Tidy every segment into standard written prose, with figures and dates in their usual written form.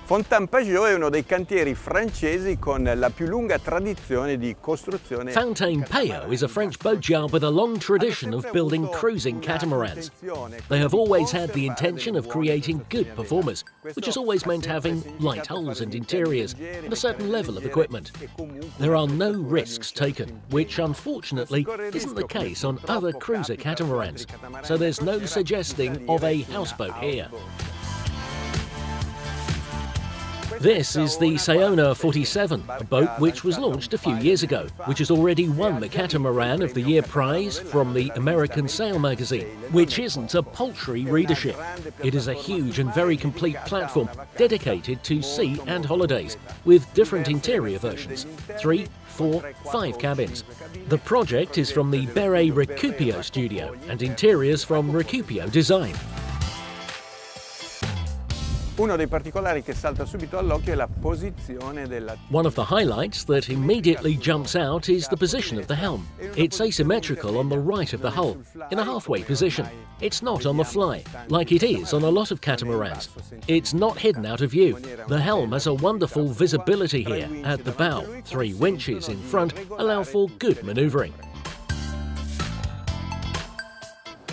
Fontaine-Pajot è uno dei cantieri francesi con la più lunga tradizione di costruzione. Fontaine-Pajot is a French boat yard with a long tradition of building cruising catamarans. They have always had the intention of creating good performers, which has always meant having light hulls and interiors and a certain level of equipment. There are no risks taken, which unfortunately isn't the case on other cruiser catamarans, so there's no suggesting of a houseboat here. This is the SAONA 47, a boat which was launched a few years ago, which has already won the Catamaran of the Year prize from the American Sail magazine, which isn't a paltry readership. It is a huge and very complete platform dedicated to sea and holidays, with different interior versions, 3, 4, 5 cabins. The project is from the Beret Recupio studio and interiors from Recupio Design. Uno dei particolari che salta subito all'occhio è la posizione della... One of the highlights that immediately jumps out is the position of the helm. It's asymmetrical on the right of the hull, in a halfway position. It's not on the fly, like it is on a lot of catamarans. It's not hidden out of view. The helm has a wonderful visibility here at the bow. 3 winches in front allow for good manoeuvring.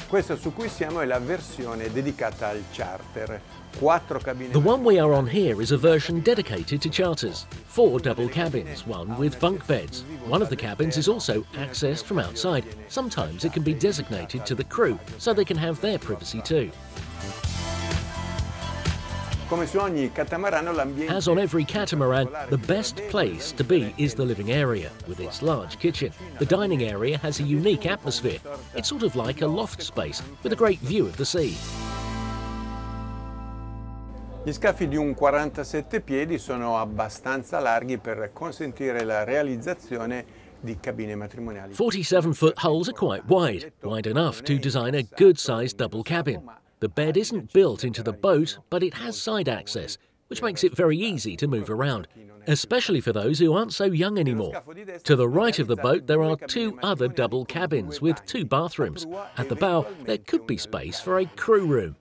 Questa su cui siamo è la versione dedicata al charter. 4 cabine. The one we are on here is a version dedicated to charters. 4 double cabins, one with bunk beds. One of the cabins is also accessed from outside. Sometimes it can be designated to the crew, so they can have their privacy too. As on every catamaran, the best place to be is the living area, with its large kitchen. The dining area has a unique atmosphere. It's sort of like a loft space, with a great view of the sea. Gli scafi di un 47 piedi sono abbastanza larghi per consentire la realizzazione di cabine matrimoniali. 47-foot hulls are quite wide enough to design a good-sized double cabin. The bed isn't built into the boat, but it has side access, which makes it very easy to move around, especially for those who aren't so young anymore. To the right of the boat, there are 2 other double cabins with 2 bathrooms. At the bow, there could be space for a crew room.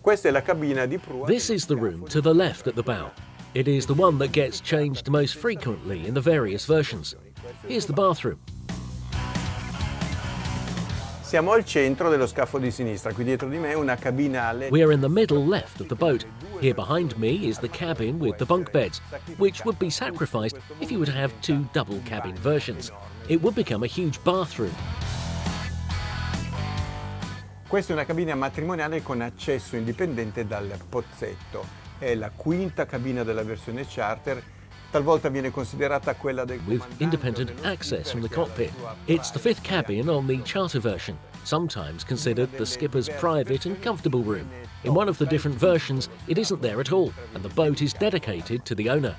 This is the room to the left at the bow. It is the one that gets changed most frequently in the various versions. Here's the bathroom. Siamo al centro dello scafo di sinistra. Qui dietro di me una cabina a letto. We are in the middle left of the boat. Here behind me is the cabin with the bunk beds, which would be sacrificed if you were to have 2 double cabin versions. It would become a huge bathroom. Questa è una cabina matrimoniale con accesso indipendente dal pozzetto. È la 5ª cabina della versione charter. Talvolta viene considerata quella del with independent access from the cockpit. It's the 5th cabin on the charter version, sometimes considered the skipper's private and comfortable room. In one of the different versions, it isn't there at all, and the boat is dedicated to the owner.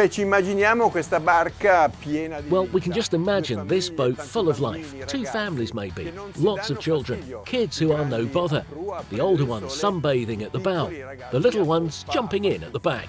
Ci immaginiamo questa barca piena di... Well, we can just imagine this boat full of life. 2 families maybe, lots of children, kids who are no bother. The older ones sunbathing at the bow, the little ones jumping in at the back.